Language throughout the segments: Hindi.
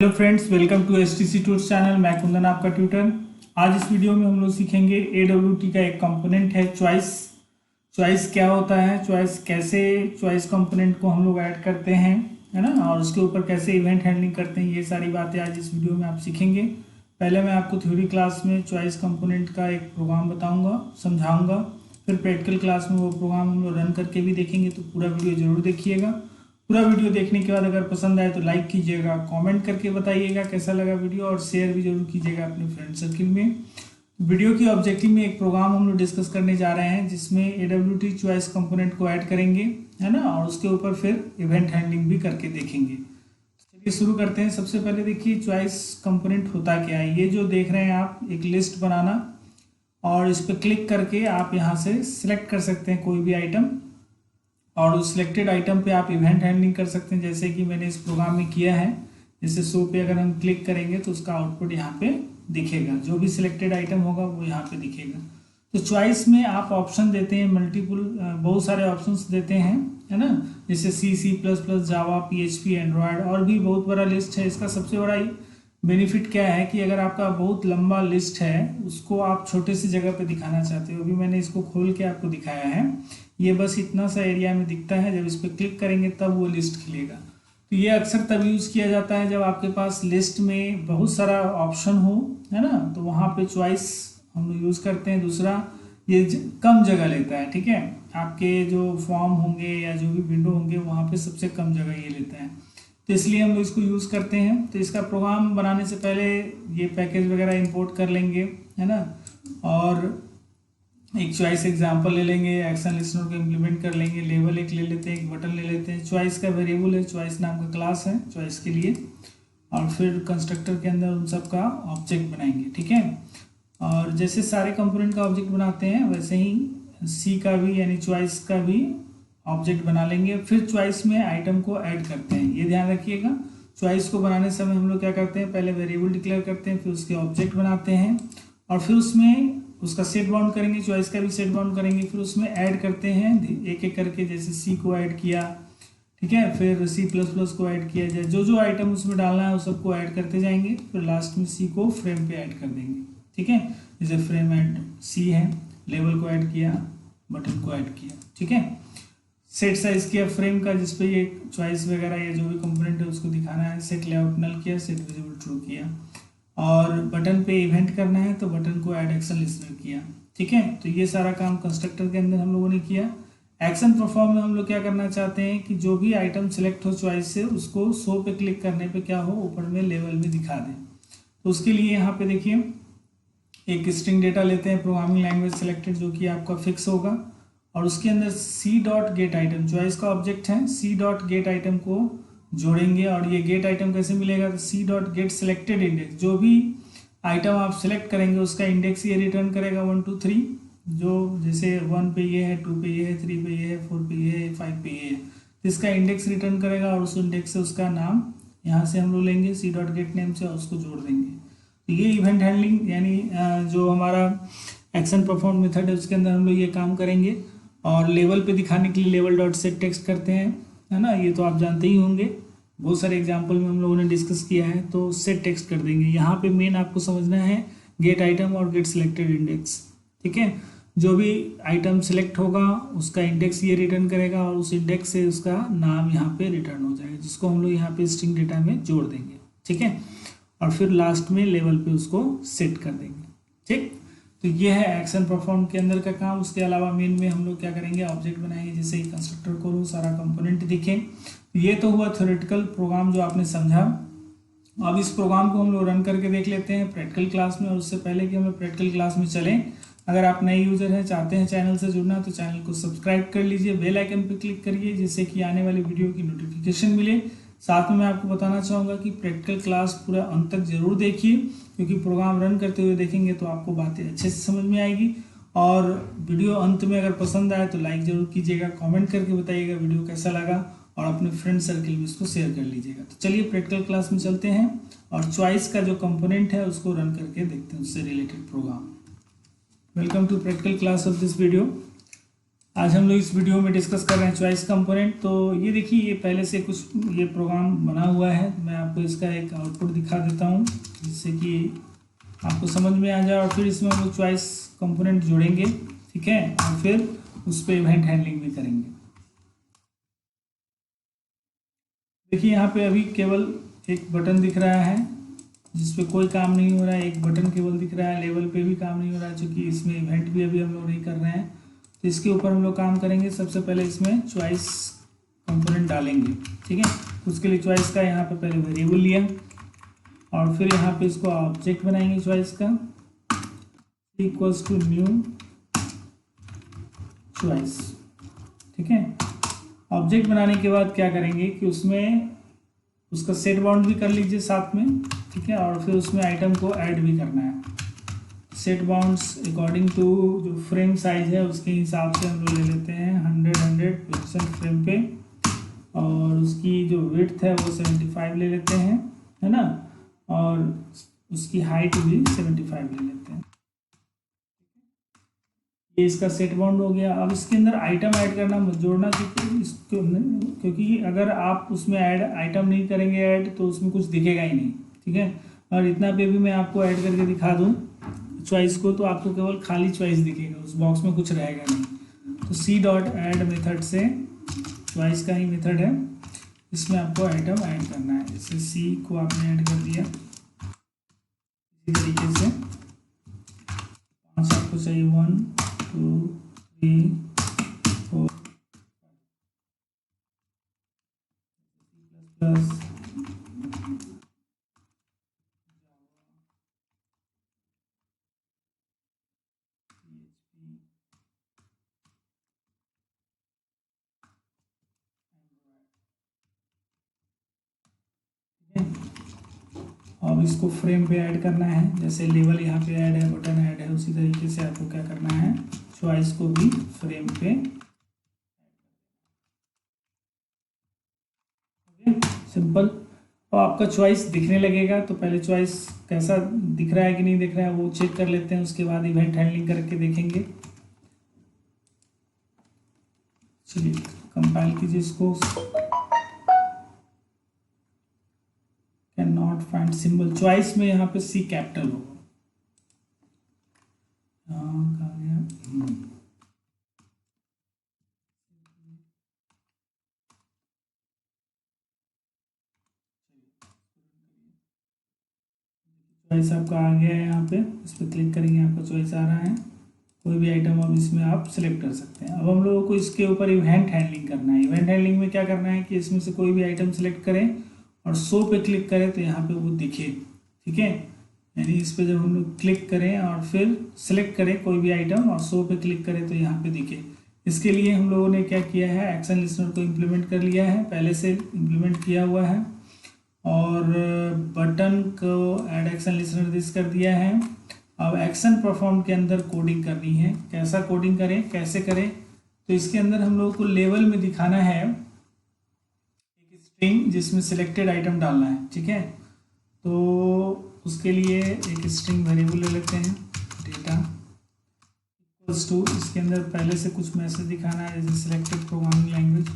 Hello friends, welcome to STC tools channel. मैं कुंदन आपका ट्यूटर। आज इस वीडियो में हम लोग सीखेंगे AWT का एक कंपोनेंट है चॉइस। चॉइस क्या होता है, चॉइस कैसे चॉइस कंपोनेंट को हम लोग ऐड करते हैं, है ना, और उसके ऊपर कैसे इवेंट हैंडलिंग करते हैं, ये सारी बातें आज इस वीडियो में आप सीखेंगे। पहले मैं आपको थ्योरी क्लास में चॉइस कंपोनेंट का एक प्रोग्राम बताऊँगा, समझाऊँगा। फिर प्रैक्टिकल क्लास में वो प्रोग्राम हम लोग रन करके भी देखेंगे, तो पूरा वीडियो ज़रूर देखिएगा। पूरा वीडियो देखने के बाद अगर पसंद आए तो लाइक कीजिएगा, कमेंट करके बताइएगा कैसा लगा वीडियो, और शेयर भी जरूर कीजिएगा अपने फ्रेंड सर्किल में। वीडियो की ऑब्जेक्टिव में एक प्रोग्राम हम लोग डिस्कस करने जा रहे हैं जिसमें AWT चॉइस कंपोनेंट को ऐड करेंगे, है ना, और उसके ऊपर फिर इवेंट हैंडलिंग भी करके देखेंगे। चलिए शुरू करते हैं। सबसे पहले देखिए चॉइस कंपोनेंट होता क्या है। ये जो देख रहे हैं आप, एक लिस्ट बनाना, और इस पर क्लिक करके आप यहाँ से सिलेक्ट कर सकते हैं कोई भी आइटम, और उस सिलेक्टेड आइटम पे आप इवेंट हैंडलिंग कर सकते हैं, जैसे कि मैंने इस प्रोग्राम में किया है। जैसे शो पे अगर हम क्लिक करेंगे तो उसका आउटपुट यहाँ पे दिखेगा, जो भी सिलेक्टेड आइटम होगा वो यहाँ पे दिखेगा। तो चॉइस में आप ऑप्शन देते हैं, मल्टीपल बहुत सारे ऑप्शंस देते हैं, है ना, जैसे C++, जावा, PHP, एंड्रॉयड, और भी बहुत बड़ा लिस्ट है। इसका सबसे बड़ा बेनिफिट क्या है कि अगर आपका बहुत लंबा लिस्ट है उसको आप छोटे सी जगह पे दिखाना चाहते हो। अभी मैंने इसको खोल के आपको दिखाया है, ये बस इतना सा एरिया में दिखता है। जब इस पर क्लिक करेंगे तब वो लिस्ट खिलेगा। तो ये अक्सर तब यूज़ किया जाता है जब आपके पास लिस्ट में बहुत सारा ऑप्शन हो, है ना, तो वहाँ पे चॉइस हम लोग यूज़ करते हैं। दूसरा, ये कम जगह लेता है, ठीक है। आपके जो फॉर्म होंगे या जो भी विंडो होंगे वहाँ पे सबसे कम जगह ये लेता है, तो इसलिए हम लोग इसको यूज़ करते हैं। तो इसका प्रोग्राम बनाने से पहले ये पैकेज वगैरह इंपोर्ट कर लेंगे, है ना, और एक चॉइस एग्जांपल ले लेंगे, एक्शन लिस्टनर को इम्प्लीमेंट कर लेंगे, लेवल एक ले लेते हैं, एक बटन ले लेते हैं। चॉइस का वेरिएबल है, चॉइस नाम का क्लास है चॉइस के लिए, और फिर कंस्ट्रक्टर के अंदर उन सब का ऑब्जेक्ट बनाएंगे, ठीक है। और जैसे सारे कंपोनेंट का ऑब्जेक्ट बनाते हैं वैसे ही सी का भी, यानी चॉइस का भी ऑब्जेक्ट बना लेंगे। फिर चॉइस में आइटम को ऐड करते हैं, ये ध्यान रखिएगा। चॉइस को बनाने समय हम लोग क्या करते हैं, पहले वेरिएबल डिक्लेयर करते हैं, फिर उसके ऑब्जेक्ट बनाते हैं, और फिर उसमें उसका सेट बाउंड करेंगे, चॉइस का भी सेट बाउंड करेंगे, फिर उसमें ऐड करते हैं एक एक करके। जैसे सी को ऐड किया, ठीक है, फिर C++ को ऐड किया जाए, जो जो आइटम उसमें डालना है वो सबको ऐड करते जाएंगे। फिर लास्ट में सी को फ्रेम पे ऐड कर देंगे, ठीक है। जैसे फ्रेम ऐड सी है, लेवल को ऐड किया, बटन को ऐड किया, ठीक है। सेट साइज किया फ्रेम का, जिसपे ये चॉइस वगैरह या जो भी कंपोनेंट है उसको दिखाना है। सेट लेआउट नल किया, सेट विजिबल ट्रू किया, और बटन पे इवेंट करना है तो बटन को ऐड एक्शन लिस्टनर किया, ठीक है। तो ये सारा काम कंस्ट्रक्टर के अंदर हम लोगों ने किया। एक्शन परफॉर्म में हम लोग क्या करना चाहते हैं कि जो भी आइटम सेलेक्ट हो चॉइस से, उसको शो पे क्लिक करने पे क्या हो, ऊपर में लेवल में दिखा दें। तो उसके लिए यहाँ पे देखिए एक स्ट्रिंग डेटा लेते हैं, प्रोग्रामिंग लैंग्वेज सेलेक्टेड, जो कि आपका फिक्स होगा, और उसके अंदर C.get आइटम, चॉइस का ऑब्जेक्ट है, C.get आइटम को जोड़ेंगे। और ये गेट आइटम कैसे मिलेगा, तो C.get सेलेक्टेड इंडेक्स, जो भी आइटम आप सेलेक्ट करेंगे उसका इंडेक्स ये रिटर्न करेगा 1 2 3, जो जैसे 1 पे ये है, 2 पे ये है, 3 पे ये है, 4 पे ये है, 5 पे ये है, तो इसका इंडेक्स रिटर्न करेगा, और उस इंडेक्स से उसका नाम यहाँ से हम लोग लेंगे C.get नेम से, और उसको जोड़ देंगे। तो ये इवेंट हैंडलिंग, यानी जो हमारा एक्शन परफॉर्म मेथड है उसके अंदर हम लोग ये काम करेंगे। और लेवल पे दिखाने के लिए लेवल डॉट सेट टेक्स्ट करते हैं, है ना, ये तो आप जानते ही होंगे, बहुत सारे एग्जाम्पल में हम लोगों ने डिस्कस किया है। तो सेट टेक्स्ट कर देंगे। यहाँ पे मेन आपको समझना है गेट आइटम और गेट सिलेक्टेड इंडेक्स, ठीक है। जो भी आइटम सिलेक्ट होगा उसका इंडेक्स ये रिटर्न करेगा, और उस इंडेक्स से उसका नाम यहाँ पे रिटर्न हो जाएगा, जिसको हम लोग यहाँ पे स्ट्रिंग डेटा में जोड़ देंगे, ठीक है। और फिर लास्ट में लेवल पे उसको सेट कर देंगे, ठीक। तो ये है एक्शन परफॉर्म के अंदर का काम। उसके अलावा मेन में हम लोग क्या करेंगे, ऑब्जेक्ट बनाएंगे, जैसे ही कंस्ट्रक्टर को सारा कंपोनेंट दिखे। ये तो हुआ थ्योरेटिकल प्रोग्राम जो आपने समझा। अब इस प्रोग्राम को हम लोग रन करके देख लेते हैं प्रैक्टिकल क्लास में। और उससे पहले कि हम लोग प्रैक्टिकल क्लास में चलें, अगर आप नए यूजर हैं, चाहते हैं चैनल से जुड़ना, तो चैनल को सब्सक्राइब कर लीजिए, बेल आइकन पर क्लिक करिए, जिससे कि आने वाली वीडियो की नोटिफिकेशन मिले। साथ में मैं आपको बताना चाहूँगा कि प्रैक्टिकल क्लास पूरा अंत तक जरूर देखिए, क्योंकि प्रोग्राम रन करते हुए देखेंगे तो आपको बातें अच्छे से समझ में आएगी। और वीडियो अंत में अगर पसंद आए तो लाइक जरूर कीजिएगा, कमेंट करके बताइएगा वीडियो कैसा लगा, और अपने फ्रेंड सर्किल में इसको शेयर कर लीजिएगा। तो चलिए प्रैक्टिकल क्लास में चलते हैं, और चॉइस का जो कंपोनेंट है उसको रन करके देखते हैं, उससे related program. Welcome to practical class of this video. आज हम लोग इस वीडियो में डिस्कस कर रहे हैं चॉइस कंपोनेंट। तो ये देखिए, ये पहले से कुछ ये प्रोग्राम बना हुआ है। मैं आपको इसका एक आउटपुट दिखा देता हूँ जिससे कि आपको समझ में आ जाए, और फिर इसमें हम लोग चॉइस कंपोनेंट जोड़ेंगे, ठीक है, और फिर उस पर इवेंट हैंडलिंग भी करेंगे। देखिए यहाँ पे अभी केवल एक बटन दिख रहा है जिसपे कोई काम नहीं हो रहा है, एक बटन केवल दिख रहा है, लेवल पे भी काम नहीं हो रहा है क्योंकि इसमें इवेंट भी अभी हम लोग नहीं कर रहे हैं। तो इसके ऊपर हम लोग काम करेंगे। सबसे पहले इसमें चॉइस कंपोनेंट डालेंगे, ठीक है। तो उसके लिए चॉइस का यहाँ पे पहले वेरिएबल लिया और फिर यहाँ पे इसको ऑब्जेक्ट बनाएंगे चॉइस का, इक्वल्स टू न्यू चॉइस, ठीक है। ऑब्जेक्ट बनाने के बाद क्या करेंगे कि उसमें उसका सेट बाउंड भी कर लीजिए साथ में, ठीक है, और फिर उसमें आइटम को ऐड भी करना है। सेट बाउंड्स अकॉर्डिंग टू जो फ्रेम साइज है उसके हिसाब से हम लोग ले लेते हैं 100 पिक्सल फ्रेम पे, और उसकी जो विड्थ है वो 75 ले लेते हैं, है ना, और उसकी हाइट भी 75 ले लेते हैं। ये इसका सेट बाउंड हो गया। अब इसके अंदर आइटम ऐड करना जोड़ना, क्योंकि अगर आप उसमें ऐड आइटम नहीं करेंगे ऐड तो उसमें कुछ दिखेगा ही नहीं, ठीक है। और इतना पे भी मैं आपको ऐड करके दिखा दूं चॉइस को, तो आपको केवल खाली चॉइस दिखेगा, उस बॉक्स में कुछ रहेगा नहीं। तो सी डॉट ऐड मेथड से, चॉइस का ही मेथड है, इसमें आपको आइटम ऐड करना है। जैसे सी को आपने ऐड कर दिया, इसी तरीके से 5 आपको चाहिए, 1 2 3 4 प्लस अब इसको फ्रेम पे ऐड करना है। जैसे लेवल यहाँ पे ऐड है, बटन ऐड है, उसी तरीके से आपको क्या करना है, चॉइस को भी फ्रेम पे, सिंपल। और आपका चॉइस दिखने लगेगा। तो पहले चॉइस कैसा दिख रहा है कि नहीं दिख रहा है वो चेक कर लेते हैं, उसके बाद इवेंट हैंडलिंग करके देखेंगे। चलिए कंपाइल कीजिए इसको। Can not find symbol, choice में यहाँ पे सी कैपिटल होगा। कहाँ गया, चॉइस आपका आ गया है। यहाँ पे इस पर क्लिक करेंगे, आपका चॉइस आ रहा है। कोई भी आइटम अब इसमें आप सिलेक्ट कर सकते हैं। अब हम लोगों को इसके ऊपर इवेंट हैंडलिंग करना है। इवेंट हैंडलिंग में क्या करना है कि इसमें से कोई भी आइटम सिलेक्ट करें और शो पे क्लिक करें तो यहाँ पे वो दिखे, ठीक है। यानी इस पर जब हम लोग क्लिक करें और फिर सिलेक्ट करें कोई भी आइटम और शो पे क्लिक करें तो यहाँ पे दिखे। इसके लिए हम लोगों ने क्या किया है, एक्शन लिस्नर को इम्प्लीमेंट कर लिया है, पहले से इम्प्लीमेंट किया हुआ है, और बटन को ऐड एक्शन लिस्नर दिस कर दिया है। अब एक्शन परफॉर्म के अंदर कोडिंग करनी है। कैसा कोडिंग करें, कैसे करें, तो इसके अंदर हम लोगों को लेवल में दिखाना है एक स्ट्रिंग जिसमें सिलेक्टेड आइटम डालना है, ठीक है। तो उसके लिए एक स्ट्रिंग वेरिएबल ले लेते हैं, डेटा इक्वल्स टू, इसके अंदर पहले से कुछ मैसेज दिखाना है, जैसे सिलेक्टेड प्रोग्रामिंग लैंग्वेज,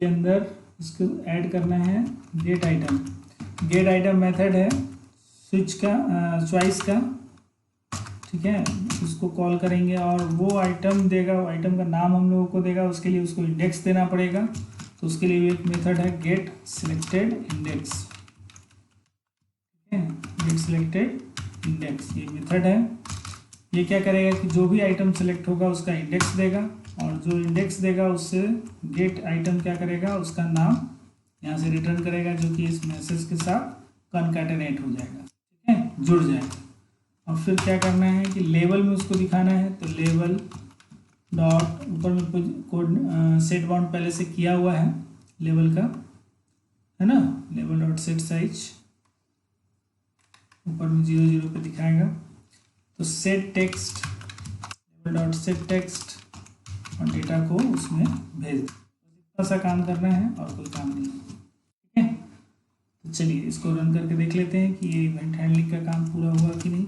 के अंदर इसको ऐड करना है gate item. Gate item method है स्विच का, चॉइस का, ठीक है। उसको कॉल करेंगे और वो आइटम देगा, वो आइटम का नाम हम लोगों को देगा। उसके लिए उसको इंडेक्स देना पड़ेगा। तो उसके लिए एक मेथड है गेट सिलेक्टेड इंडेक्स, ठीक है, गेट सिलेक्टेड इंडेक्स, ये मेथड है। ये क्या करेगा कि जो भी आइटम सेलेक्ट होगा उसका इंडेक्स देगा, और जो इंडेक्स देगा उससे गेट आइटम क्या करेगा, उसका नाम यहाँ से रिटर्न करेगा, जो कि इस मैसेज के साथ कनकैटिनेट हो जाएगा, ठीक है, जुड़ जाएगा। और फिर क्या करना है कि लेवल में उसको दिखाना है। तो लेवल डॉट, ऊपर में कोड सेट बाउंड पहले से किया हुआ है लेवल का, है ना, लेवल डॉट सेट साइज ऊपर में 0 0 पे दिखाएगा। तो set text, level dot set text, और डेटा को उसमें भेज दें। सा काम करना है और कोई काम नहीं है। ठीक है, तो चलिए इसको रन करके देख लेते हैं कि ये इवेंट हैंडलिंग का काम पूरा हुआ कि नहीं।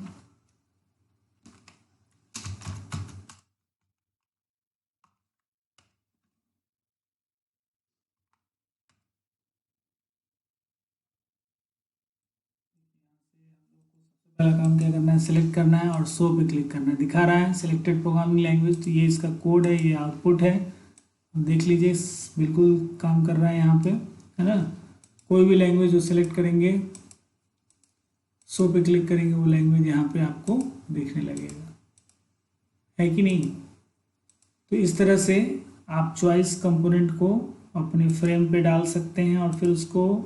पहला काम क्या करना है, सिलेक्ट करना है और शो पे क्लिक करना है। दिखा रहा है सिलेक्टेड प्रोग्रामिंग लैंग्वेज, तो ये इसका कोड है, ये आउटपुट है। देख लीजिए बिल्कुल काम कर रहा है यहाँ पे, है ना। कोई भी लैंग्वेज जो सिलेक्ट करेंगे, शो पे क्लिक करेंगे, वो लैंग्वेज यहाँ पे आपको देखने लगेगा, है कि नहीं। तो इस तरह से आप चॉइस कंपोनेंट को अपने फ्रेम पे डाल सकते हैं और फिर उसको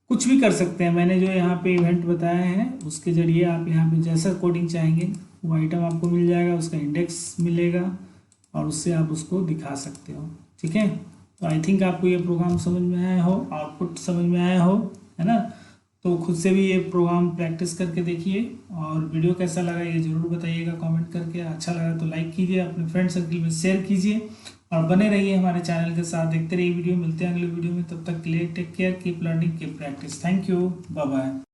कुछ भी कर सकते हैं। मैंने जो यहाँ पे इवेंट बताया है उसके ज़रिए आप यहाँ पे जैसा कोडिंग चाहेंगे वो आइटम आपको मिल जाएगा, उसका इंडेक्स मिलेगा और उससे आप उसको दिखा सकते हो। ठीक है, तो आई थिंक आपको ये प्रोग्राम समझ में आया हो, आउटपुट समझ में आया हो, है ना। तो खुद से भी ये प्रोग्राम प्रैक्टिस करके देखिए और वीडियो कैसा लगा ये ज़रूर बताइएगा कमेंट करके। अच्छा लगा तो लाइक कीजिए, अपने फ्रेंड सर्कल में शेयर कीजिए और बने रहिए हमारे चैनल के साथ, देखते रहिए वीडियो। मिलते हैं अगले वीडियो में, तब तक के लिए take care, keep learning, keep practice. Thank you, bye bye.